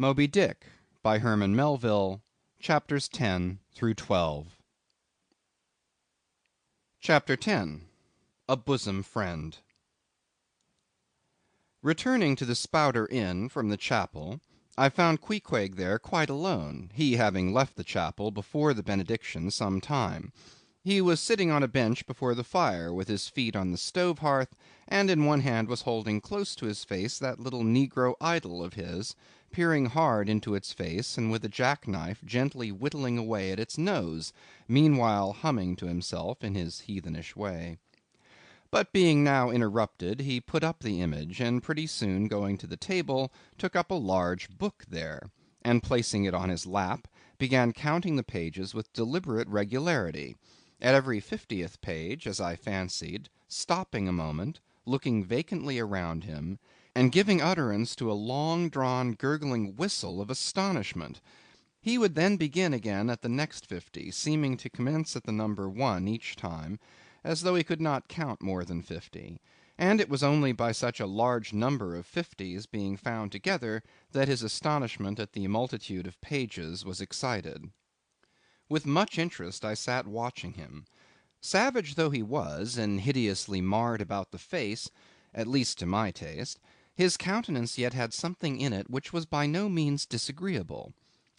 Moby Dick, by Herman Melville, chapters 10 through 12. Chapter 10. A Bosom Friend. Returning to the Spouter Inn from the chapel, I found Queequeg there quite alone, he having left the chapel before the benediction some time. He was sitting on a bench before the fire, with his feet on the stove hearth, and in one hand was holding close to his face that little negro idol of his, peering hard into its face, and with a jackknife gently whittling away at its nose, meanwhile humming to himself in his heathenish way. But being now interrupted, he put up the image, and pretty soon going to the table, took up a large book there, and placing it on his lap, began counting the pages with deliberate regularity, at every 50th page, as I fancied, stopping a moment, looking vacantly around him, and giving utterance to a long-drawn gurgling whistle of astonishment. He would then begin again at the next 50, seeming to commence at the number 1 each time, as though he could not count more than 50, and it was only by such a large number of 50s being found together that his astonishment at the multitude of pages was excited. With much interest I sat watching him. Savage though he was, and hideously marred about the face, at least to my taste, his countenance yet had something in it which was by no means disagreeable.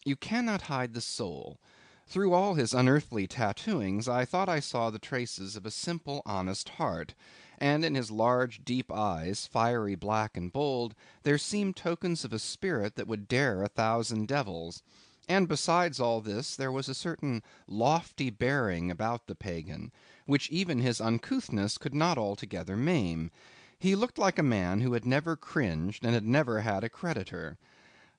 You cannot hide the soul. Through all his unearthly tattooings I thought I saw the traces of a simple honest heart, and in his large deep eyes, fiery black and bold, there seemed tokens of a spirit that would dare 1,000 devils. And besides all this, there was a certain lofty bearing about the pagan, which even his uncouthness could not altogether maim. He looked like a man who had never cringed and had never had a creditor.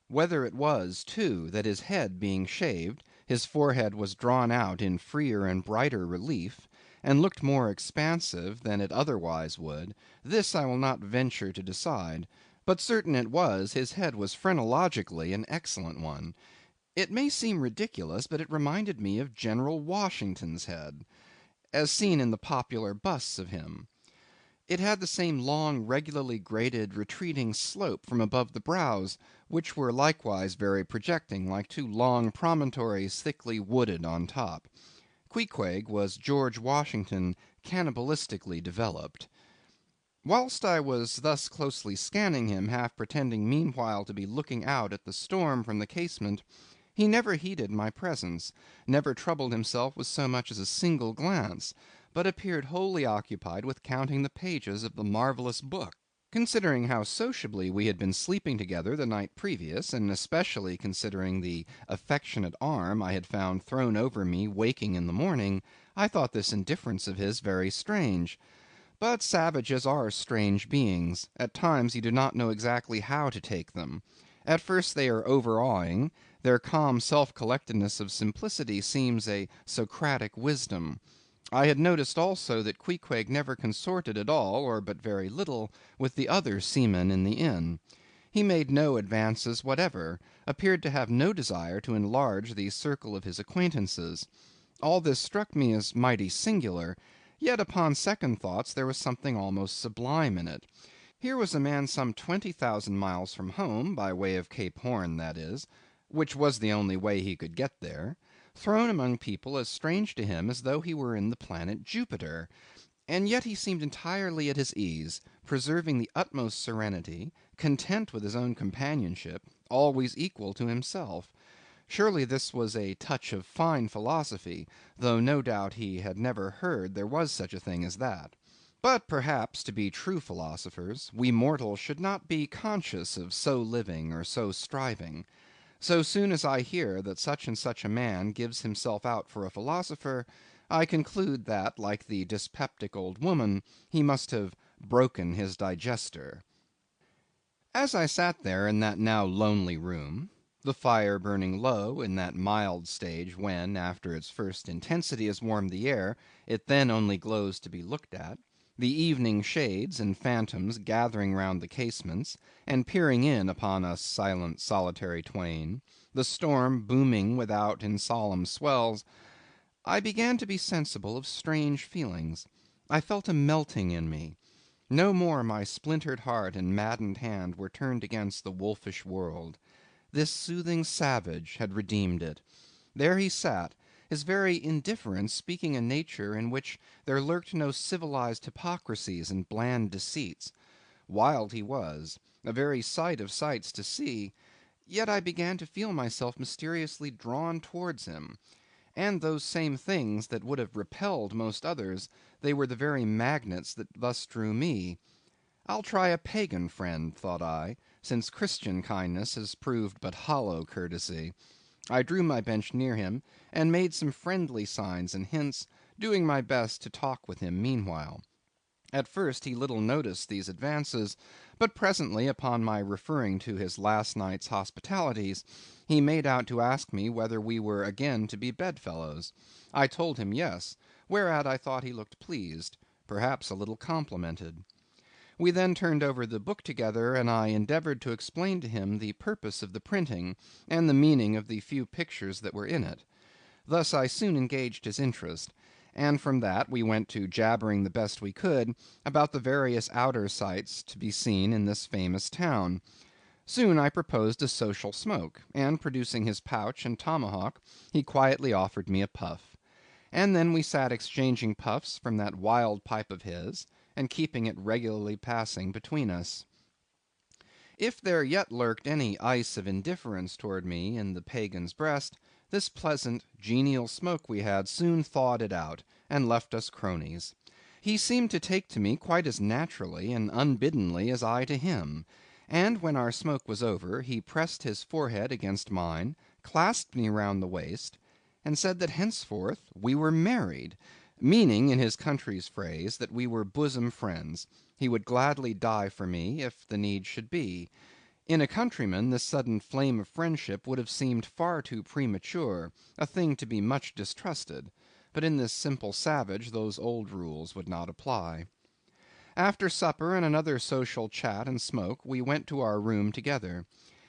Whether it was, too, that his head being shaved, his forehead was drawn out in freer and brighter relief, and looked more expansive than it otherwise would, this I will not venture to decide; but certain it was, his head was phrenologically an excellent one. It may seem ridiculous, but it reminded me of General Washington's head, as seen in the popular busts of him. It had the same long, regularly graded, retreating slope from above the brows, which were likewise very projecting, like two long promontories thickly wooded on top. Queequeg was George Washington cannibalistically developed. Whilst I was thus closely scanning him, half pretending meanwhile to be looking out at the storm from the casement, he never heeded my presence, never troubled himself with so much as a single glance, but appeared wholly occupied with counting the pages of the marvellous book. Considering how sociably we had been sleeping together the night previous, and especially considering the affectionate arm I had found thrown over me waking in the morning, I thought this indifference of his very strange. But savages are strange beings; at times you do not know exactly how to take them. At first they are overawing; their calm self-collectedness of simplicity seems a Socratic wisdom. I had noticed also that Queequeg never consorted at all, or but very little, with the other seamen in the inn. He made no advances whatever, appeared to have no desire to enlarge the circle of his acquaintances. All this struck me as mighty singular, yet upon second thoughts there was something almost sublime in it. Here was a man some 20,000 miles from home, by way of Cape Horn that is, which was the only way he could get there, thrown among people as strange to him as though he were in the planet Jupiter; and yet he seemed entirely at his ease, preserving the utmost serenity, content with his own companionship, always equal to himself. Surely this was a touch of fine philosophy, though no doubt he had never heard there was such a thing as that. But perhaps, to be true philosophers, we mortals should not be conscious of so living or so striving. So soon as I hear that such and such a man gives himself out for a philosopher, I conclude that, like the dyspeptic old woman, he must have broken his digester. As I sat there in that now lonely room, the fire burning low in that mild stage when, after its first intensity has warmed the air, it then only glows to be looked at, the evening shades and phantoms gathering round the casements, and peering in upon us silent solitary twain, the storm booming without in solemn swells, I began to be sensible of strange feelings. I felt a melting in me. No more my splintered heart and maddened hand were turned against the wolfish world. This soothing savage had redeemed it. There he sat, his very indifference speaking a nature in which there lurked no civilized hypocrisies and bland deceits. Wild he was, a very sight of sights to see, yet I began to feel myself mysteriously drawn towards him, and those same things that would have repelled most others, they were the very magnets that thus drew me. I'll try a pagan friend, thought I, since Christian kindness has proved but hollow courtesy. I drew my bench near him, and made some friendly signs and hints, doing my best to talk with him meanwhile. At first he little noticed these advances, but presently, upon my referring to his last night's hospitalities, he made out to ask me whether we were again to be bedfellows. I told him yes, whereat I thought he looked pleased, perhaps a little complimented. We then turned over the book together, and I endeavored to explain to him the purpose of the printing, and the meaning of the few pictures that were in it. Thus I soon engaged his interest, and from that we went to jabbering the best we could about the various outer sights to be seen in this famous town. Soon I proposed a social smoke, and producing his pouch and tomahawk, he quietly offered me a puff. And then we sat exchanging puffs from that wild pipe of his, and keeping it regularly passing between us. If there yet lurked any ice of indifference toward me in the pagan's breast, this pleasant, genial smoke we had soon thawed it out, and left us cronies. He seemed to take to me quite as naturally and unbiddenly as I to him, and when our smoke was over, he pressed his forehead against mine, clasped me round the waist, and said that henceforth we were married, meaning, in his country's phrase, that we were bosom friends. He would gladly die for me, if the need should be. In a countryman this sudden flame of friendship would have seemed far too premature, a thing to be much distrusted; but in this simple savage those old rules would not apply. After supper and another social chat and smoke, we went to our room together.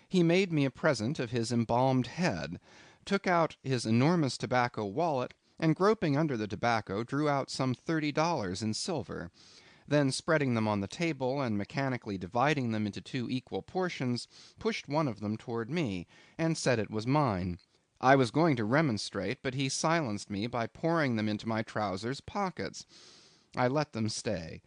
He made me a present of his embalmed head, took out his enormous tobacco wallet, and groping under the tobacco, drew out some $30 in silver. Then spreading them on the table, and mechanically dividing them into two equal portions, pushed one of them toward me, and said it was mine. I was going to remonstrate, but he silenced me by pouring them into my trousers pockets. I let them stay.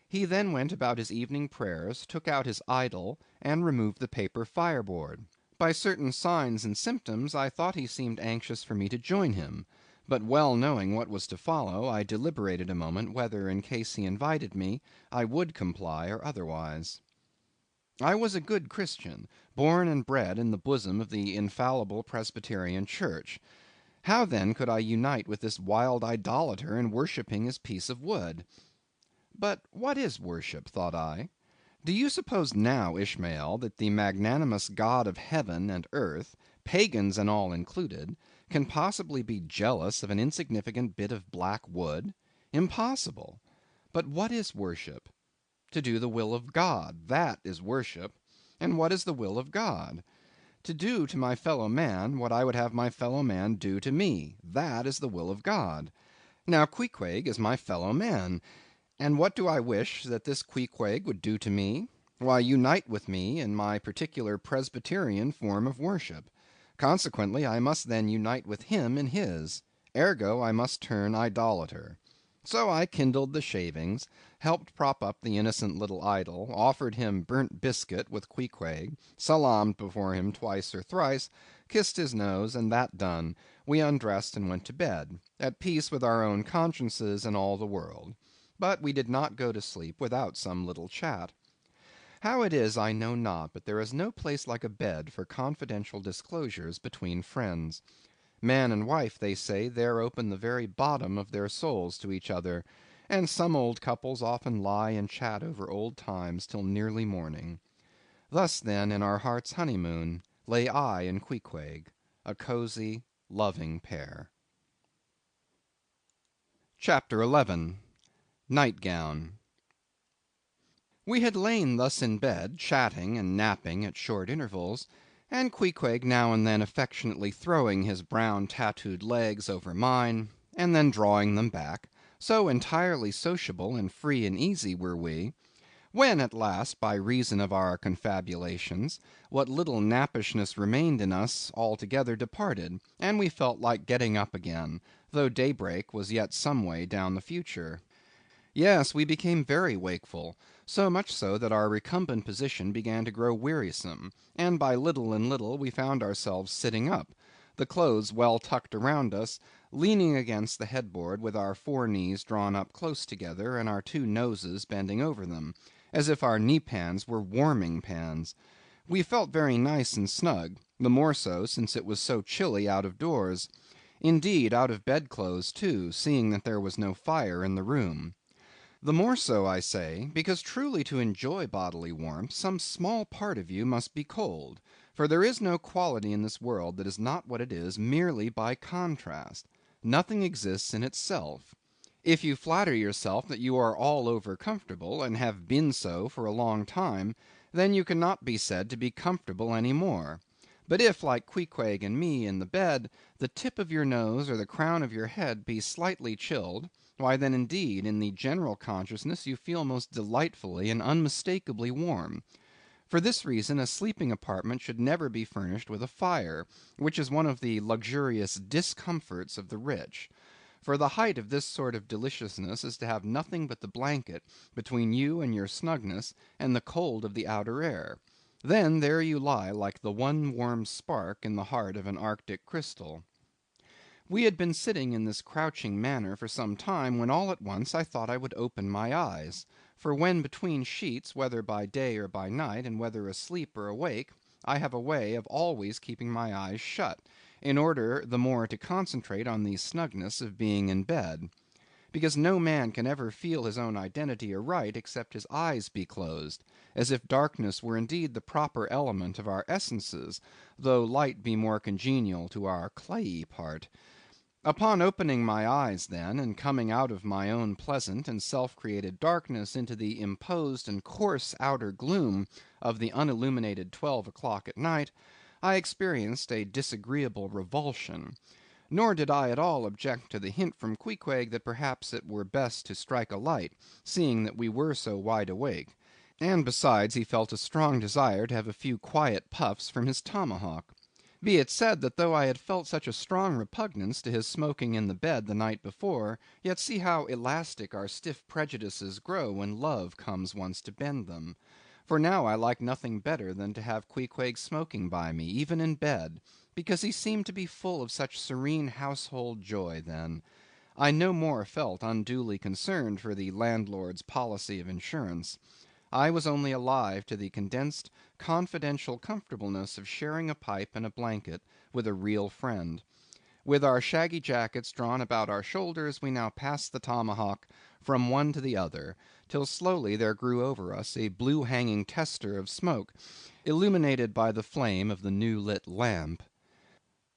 He then went about his evening prayers, took out his idol, and removed the paper fireboard. By certain signs and symptoms I thought he seemed anxious for me to join him, but well knowing what was to follow, I deliberated a moment whether, in case he invited me, I would comply or otherwise. I was a good Christian, born and bred in the bosom of the infallible Presbyterian Church. How then could I unite with this wild idolater in worshipping his piece of wood? But what is worship, thought I? Do you suppose now, Ishmael, that the magnanimous God of heaven and earth, pagans and all included, can possibly be jealous of an insignificant bit of black wood? Impossible. But what is worship? To do the will of God, that is worship. And what is the will of God? To do to my fellow man what I would have my fellow man do to me, that is the will of God. Now Queequeg is my fellow man, and what do I wish that this Queequeg would do to me? Why, unite with me in my particular Presbyterian form of worship. Consequently, I must then unite with him in his. Ergo, I must turn idolater. So I kindled the shavings, helped prop up the innocent little idol, offered him burnt biscuit with Queequeg, salaamed before him twice or thrice, kissed his nose, and that done, we undressed and went to bed, at peace with our own consciences and all the world. But we did not go to sleep without some little chat. How it is I know not, but there is no place like a bed for confidential disclosures between friends. Man and wife, they say, there open the very bottom of their souls to each other, and some old couples often lie and chat over old times till nearly morning. Thus, then, in our heart's honeymoon, lay I and Queequeg, a cosy, loving pair. Chapter 11. Nightgown. We had lain thus in bed, chatting and napping at short intervals, and Queequeg now and then affectionately throwing his brown tattooed legs over mine, and then drawing them back, so entirely sociable and free and easy were we, When at last, by reason of our confabulations, what little nappishness remained in us altogether departed, and we felt like getting up again, though daybreak was yet some way down the future. Yes, we became very wakeful, so much so that our recumbent position began to grow wearisome, and by little and little we found ourselves sitting up, the clothes well tucked around us, leaning against the headboard with our four knees drawn up close together and our two noses bending over them, as if our knee pans were warming pans. We felt very nice and snug, the more so since it was so chilly out of doors. Indeed, out of bedclothes too, seeing that there was no fire in the room. The more so, I say, because truly to enjoy bodily warmth, some small part of you must be cold; for there is no quality in this world that is not what it is merely by contrast. Nothing exists in itself. If you flatter yourself that you are all over comfortable, and have been so for a long time, then you cannot be said to be comfortable any more. But if, like Queequeg and me in the bed, the tip of your nose or the crown of your head be slightly chilled, why then indeed in the general consciousness you feel most delightfully and unmistakably warm. For this reason a sleeping apartment should never be furnished with a fire, which is one of the luxurious discomforts of the rich. For the height of this sort of deliciousness is to have nothing but the blanket between you and your snugness and the cold of the outer air. Then there you lie like the one warm spark in the heart of an Arctic crystal. We had been sitting in this crouching manner for some time, when all at once I thought I would open my eyes; for when between sheets, whether by day or by night, and whether asleep or awake, I have a way of always keeping my eyes shut, in order the more to concentrate on the snugness of being in bed. Because no man can ever feel his own identity aright except his eyes be closed, as if darkness were indeed the proper element of our essences, though light be more congenial to our clayey part. Upon opening my eyes, then, and coming out of my own pleasant and self‐created darkness into the imposed and coarse outer gloom of the unilluminated 12 o'clock at night, I experienced a disagreeable revulsion. Nor did I at all object to the hint from Queequeg that perhaps it were best to strike a light, seeing that we were so wide awake; and besides he felt a strong desire to have a few quiet puffs from his tomahawk. Be it said that though I had felt such a strong repugnance to his smoking in the bed the night before, yet see how elastic our stiff prejudices grow when love comes once to bend them. For now I liked nothing better than to have Queequeg smoking by me, even in bed, because he seemed to be full of such serene household joy then. I no more felt unduly concerned for the landlord's policy of insurance. I was only alive to the condensed, confidential comfortableness of sharing a pipe and a blanket with a real friend. With our shaggy jackets drawn about our shoulders, we now passed the tomahawk from one to the other, till slowly there grew over us a blue hanging tester of smoke, illuminated by the flame of the new lit lamp.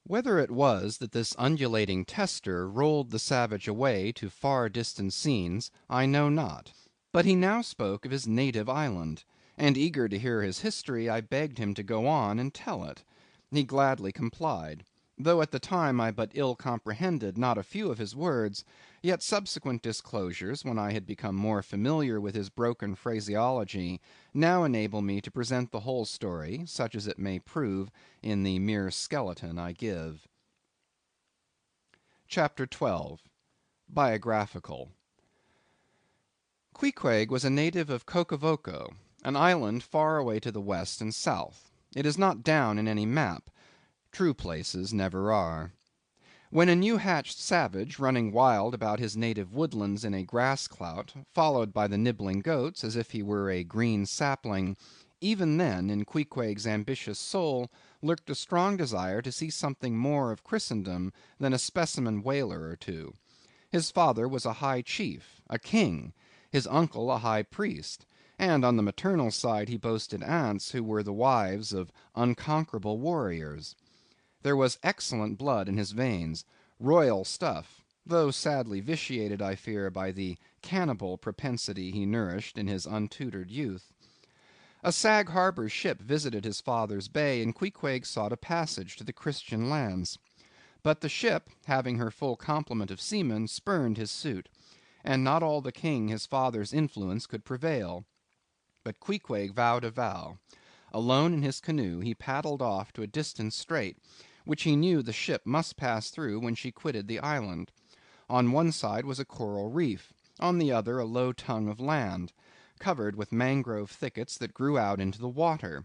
Whether it was that this undulating tester rolled the savage away to far distant scenes, I know not. But he now spoke of his native island, and eager to hear his history, I begged him to go on and tell it. He gladly complied. Though at the time I but ill comprehended not a few of his words, yet subsequent disclosures, when I had become more familiar with his broken phraseology, now enable me to present the whole story, such as it may prove, in the mere skeleton I give. CHAPTER 12. Biographical. Queequeg was a native of Rokovoko, an island far away to the west and south. It is not down in any map. True places never are. When a new-hatched savage, running wild about his native woodlands in a grass-clout, followed by the nibbling goats as if he were a green sapling, even then in Queequeg's ambitious soul lurked a strong desire to see something more of Christendom than a specimen whaler or two. His father was a high chief, a king; his uncle a high priest; and on the maternal side he boasted aunts who were the wives of unconquerable warriors. There was excellent blood in his veins, royal stuff, though sadly vitiated, I fear, by the cannibal propensity he nourished in his untutored youth. A Sag Harbor ship visited his father's bay, and Queequeg sought a passage to the Christian lands. But the ship, having her full complement of seamen, spurned his suit, and not all the king his father's influence could prevail. but Queequeg vowed a vow. Alone in his canoe, he paddled off to a distant strait, which he knew the ship must pass through when she quitted the island. On one side was a coral reef, on the other a low tongue of land, covered with mangrove thickets that grew out into the water.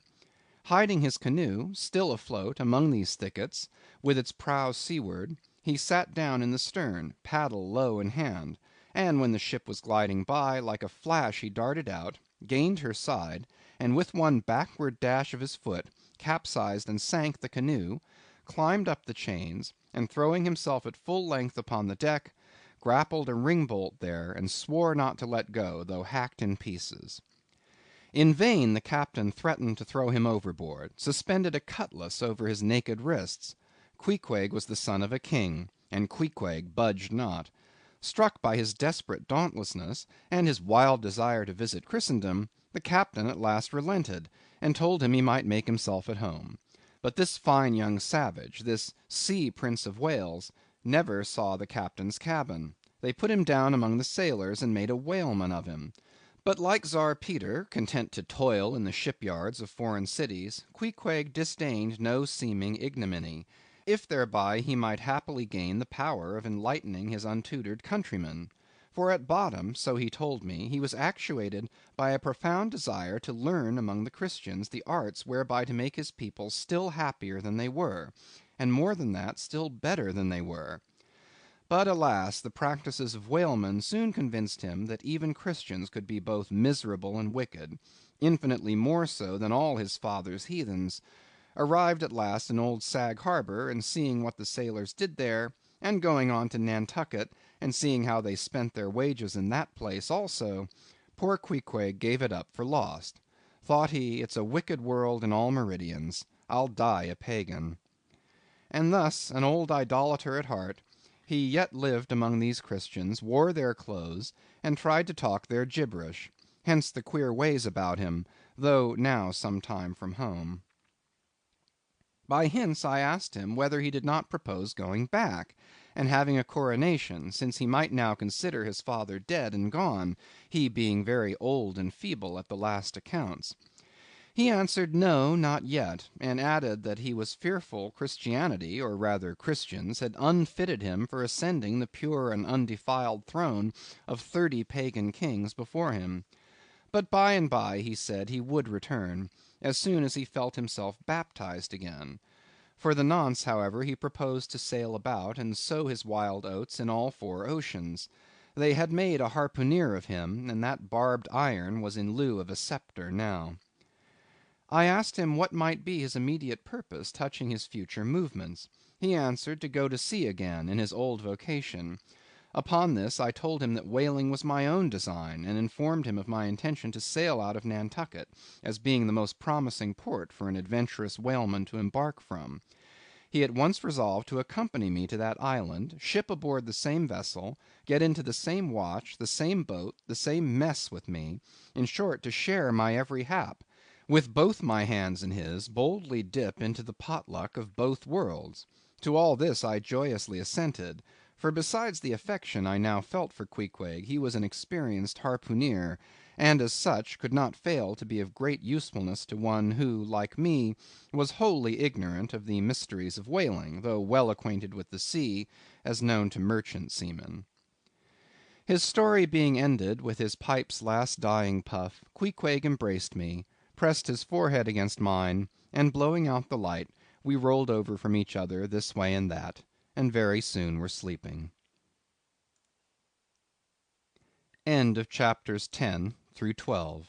Hiding his canoe, still afloat, among these thickets, with its prow seaward, he sat down in the stern, paddle low in hand, and when the ship was gliding by, like a flash he darted out, gained her side, and with one backward dash of his foot, capsized and sank the canoe, climbed up the chains, and throwing himself at full length upon the deck, grappled a ringbolt there, and swore not to let go, though hacked in pieces. In vain the captain threatened to throw him overboard, suspended a cutlass over his naked wrists. Queequeg was the son of a king, and Queequeg budged not. Struck by his desperate dauntlessness, and his wild desire to visit Christendom, the captain at last relented, and told him he might make himself at home. But this fine young savage, this sea Prince of Wales, never saw the captain's cabin. They put him down among the sailors, and made a whaleman of him. But like Czar Peter, content to toil in the shipyards of foreign cities, Queequeg disdained no seeming ignominy, if thereby he might happily gain the power of enlightening his untutored countrymen. For at bottom, so he told me, he was actuated by a profound desire to learn among the Christians the arts whereby to make his people still happier than they were, and more than that, still better than they were. But alas, the practices of whalemen soon convinced him that even Christians could be both miserable and wicked, infinitely more so than all his father's heathens. Arrived at last in old Sag Harbor, and seeing what the sailors did there, and going on to Nantucket, and seeing how they spent their wages in that place also, poor Queequeg gave it up for lost. Thought he, it's a wicked world in all meridians. I'll die a pagan. And thus, an old idolater at heart, he yet lived among these Christians, wore their clothes, and tried to talk their gibberish. Hence the queer ways about him, though now some time from home. By hints I asked him whether he did not propose going back, and having a coronation, since he might now consider his father dead and gone, he being very old and feeble at the last accounts. He answered no, not yet, and added that he was fearful Christianity, or rather Christians, had unfitted him for ascending the pure and undefiled throne of 30 pagan kings before him. But by and by, he said, he would return, as soon as he felt himself baptized again. For the nonce, however, he proposed to sail about, and sow his wild oats in all 4 oceans. They had made a harpooner of him, and that barbed iron was in lieu of a scepter now. I asked him what might be his immediate purpose touching his future movements. He answered to go to sea again in his old vocation. Upon this I told him that whaling was my own design, and informed him of my intention to sail out of Nantucket, as being the most promising port for an adventurous whaleman to embark from. He at once resolved to accompany me to that island, ship aboard the same vessel, get into the same watch, the same boat, the same mess with me, in short, to share my every hap, with both my hands in his, boldly dip into the potluck of both worlds. To all this I joyously assented, for besides the affection I now felt for Queequeg, he was an experienced harpooner, and as such could not fail to be of great usefulness to one who, like me, was wholly ignorant of the mysteries of whaling, though well acquainted with the sea, as known to merchant seamen. His story being ended with his pipe's last dying puff, Queequeg embraced me, pressed his forehead against mine, and blowing out the light, we rolled over from each other this way and that, and very soon were sleeping. End of chapters 10 through 12.